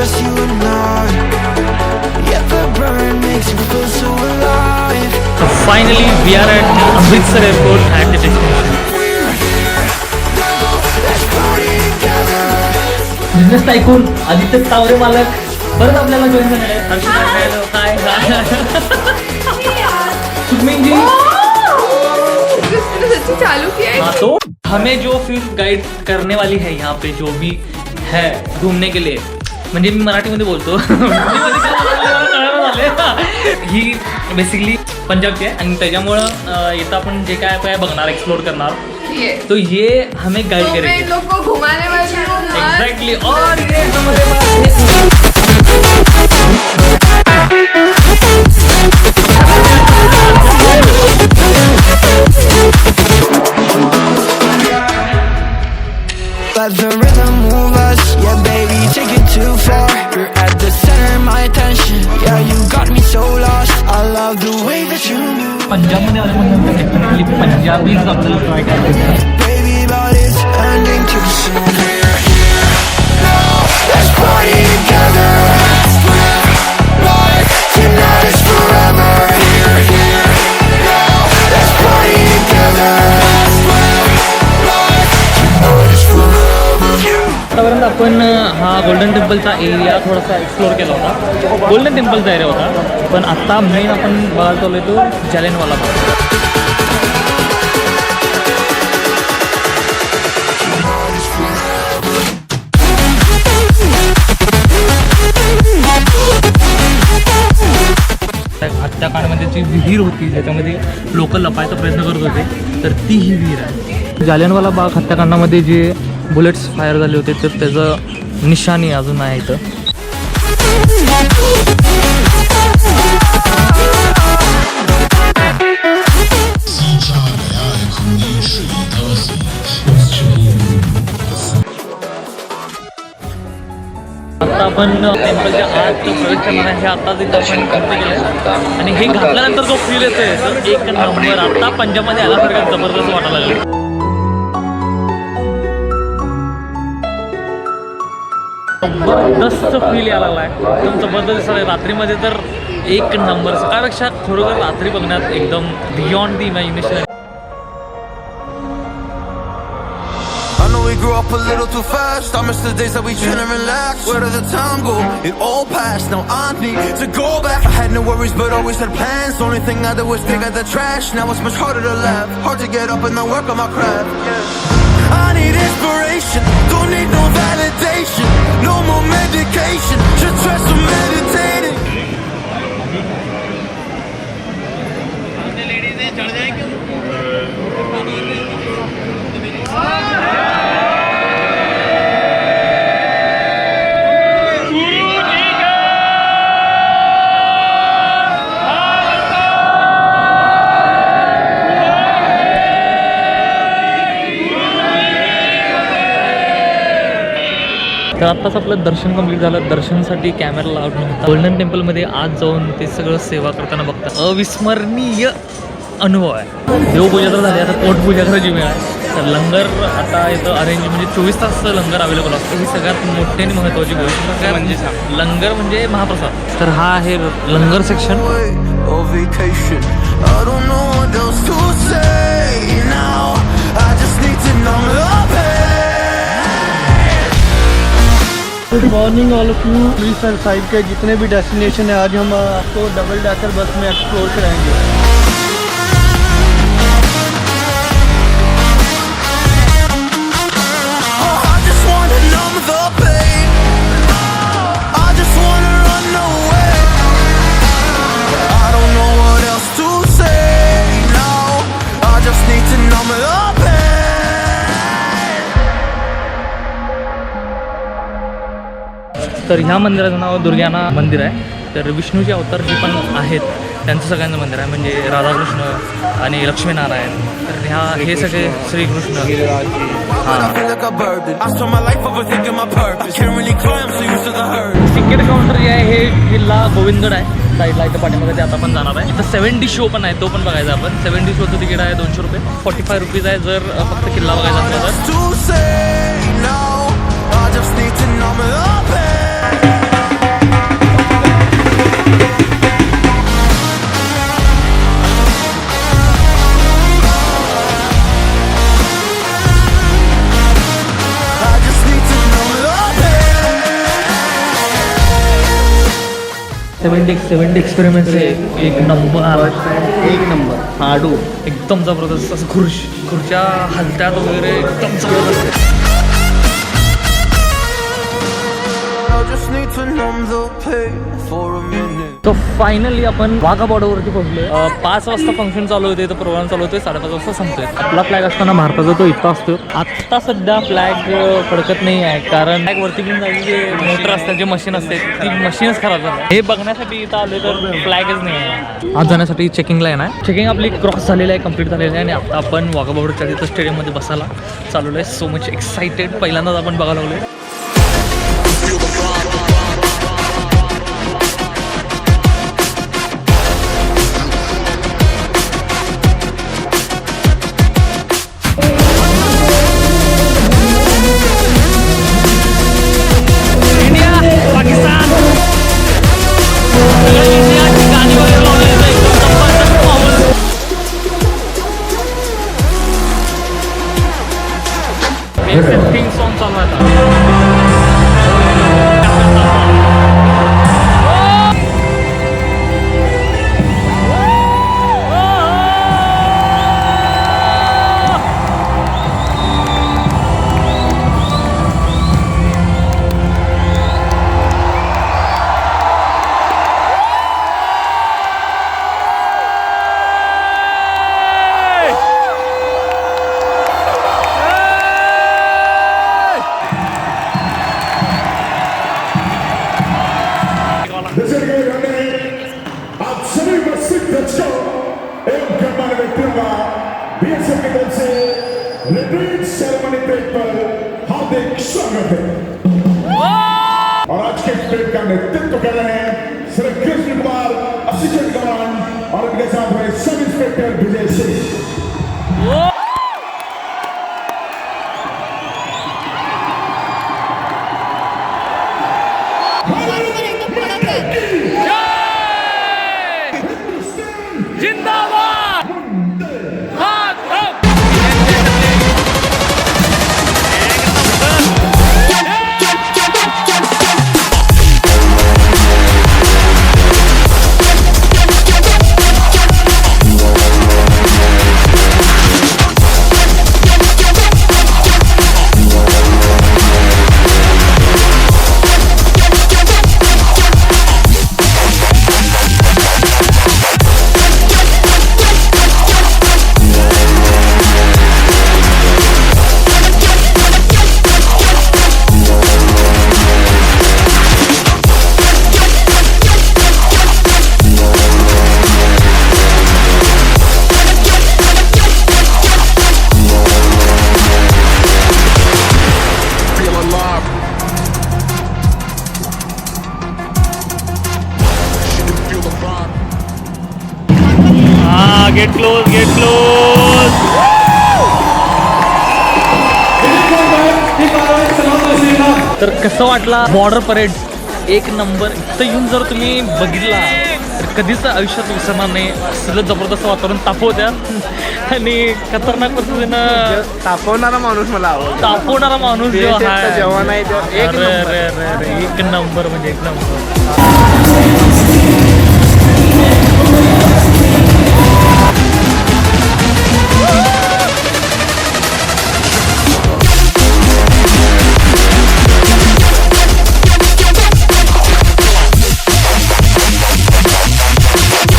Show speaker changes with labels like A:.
A: just you and I. Yet the burn makes you feel so alive.
B: So finally we are at Amritsar airport at the destination. Business tycoon Aditya Taware मालक परत आपल्याला join झाले. हाय सुखमीन जी
C: चालू KIA है.
B: हाँ, तो हमें जो फिर गाइड करने वाली है यहाँ पे जो भी है घूमने के लिए, म्हणजे मी मराठीमध्ये बोलतो ही बेसिकली पंजाबची आहे आणि त्याच्यामुळं इथं आपण जे काय काय बघणार एक्सप्लोर करणार तो ये हमें गाइड करेगी.
C: तो लोग को घुमाने वाली हूँ.
B: एग्जैक्टली. और ये हमारे
A: Let the rhythm move us, yeah baby, take it too far. You're at the center of my attention, yeah you got me so lost. I love the way that you move.
B: पंजाबमध्ये आल्यानंतर technically पंजाबीच आपल्याला try करायचं.
A: Baby, but it's ending too soon. Let's party together. Tonight is forever. Let's party together.
B: आतापर्यंत आपण हा golden टेम्पलचा area थोडासा explore केला होता. गोल्डन टेम्पलचा एरिया होता, पण आत्ता मेन आपण बघायला चालू आहे तो जालियनवाला बाग. आजच्या काळामध्ये जी विहीर होती ज्याच्यामध्ये लोक लपायचा प्रयत्न करत होते तर ती ही विहीर आहे. जालियनवाला बाग हत्याकांडामध्ये जे बुलेट्स फायर झाले होते तर त्याचं निशाणी अजून आहे इथं. आता आपण टेम्पलच्या आत प्रवेश करणार आहे. हे आत्ताच इथं आपण खर्च केलं आणि हे घातल्यानंतर जो फील येतोय तर एक नंबर. आता पंजाबमध्ये आल्यासारखं जबरदस्त वाटायला लागलं. जबरदस्त फील यायला लागला आहे. एकदम जबरदस्त आहे. रात्रीमध्ये तर एक नंबर. सकाळपेक्षा खरोखर रात्री बघण्यात एकदम beyond the imagination.
A: We grew up a little too fast. I miss the days that we chill and relax. Where did the time go? It all passed. Now I need to go back. I had no worries but always had plans. Only thing I did was pick out the trash. Now it's much harder to laugh. Hard to get up and then work on my craft. I need inspiration. Don't need no validation. No more medication. Should try some meditating.
B: तर आत्ताच आपलं दर्शन complete झालं. दर्शनसाठी camera लावून होता. Golden टेम्पलमध्ये आज जाऊन ते सगळं सेवा करताना बघता अविस्मरणीय अनुभव आहे. देवपूजा तर झाली, आता पोटपूजा करायची वेळ आहे. तर लंगर आता इथं अरेंज म्हणजे 24 तास लंगर अवेलेबल असतं. ही सगळ्यात मोठी आणि महत्त्वाची गोष्ट म्हणजे लंगर म्हणजे महाप्रसाद. तर हा आहे langar section.
D: Good morning all of you. Amritsar side के जितने भी डेस्टिनेशन है आज हम आपको डबल डेकर बस में एक्सप्लोर कराएंगे.
B: तर ह्या मंदिराचं नाव दुर्गाना मंदिर आहे. तर विष्णूचे अवतार जे पण आहेत त्यांचं सगळ्यांचं मंदिर आहे, म्हणजे राधाकृष्ण आणि लक्ष्मीनारायण. तर हे सगळे श्रीकृष्ण. तिकीट काउंटर जे आहे हे किल्ला गोविंदगड आहे साईडला, इथं पाठीमागे ते आता पण जाणार आहे. इथं 70 शो पण आहे, तो पण बघायचा आपण. 70 शोचं तिकीट आहे 200 रुपये. 45 रुपीज आहे जर फक्त किल्ला बघायचा असला तर. 70 एक्सपेरिमेंट्स आहे. एक नंबर
D: हाडू
B: एकदम जबरदस्त. असं खुर्च्या हलत्यात वगैरे एकदम जबरदस्त.
A: I just need to numb the pain for a minute.
B: तो फायनली आपण वाघा बॉर्डरवरती पोहोचलोय. 5 वाजता फंक्शन चालू होते, तर प्रोग्राम चालू होते 5:30 वाजता संपतोय. आपला फ्लॅग असताना भारताचा तो इथं असतो. आत्ता सध्या फ्लॅग फडकत नाही आहे, कारण फ्लॅग वरती घेऊन जायची जे मोटर असतात, जे मशीन असते, ती मशीनच खराब झाली. हे बघण्यासाठी इथं आले तर फ्लॅगच नाही आहे. आज जाण्यासाठी चेकिंगला येणार. चेकिंग आपली क्रॉस झालेली आहे, कंप्लीट झालेली आहे. आणि आता आपण वाघा बॉर्डरच्या तिथं स्टेडियममध्ये बसायला चालवलं आहे. So much excited. पहिल्यांदाच आपण बघायला लागलोय. सॉन्ग चालू आहे.
E: और आज के परेड का नेतृत्व कर रहे हैं श्री कृष्ण कुमार असिस्टेंट कमांड और उनके साथ में sub inspector Vijay Singh.
B: Get close, get close. तर कसं वाटला बॉर्डर परेड? एक नंबर. इथं येऊन जर तुम्ही बघितला तर कधीच आयुष्यात विसरणार नाही. असलं जबरदस्त वातावरण तापवत्या आणि खतरनाक पद्धतीनं
D: तापवणारा माणूस मला आवडतो.
B: तापवणारा माणूस जो आहे
D: जेवण आहे
B: एक नंबर म्हणजे एक नंबर.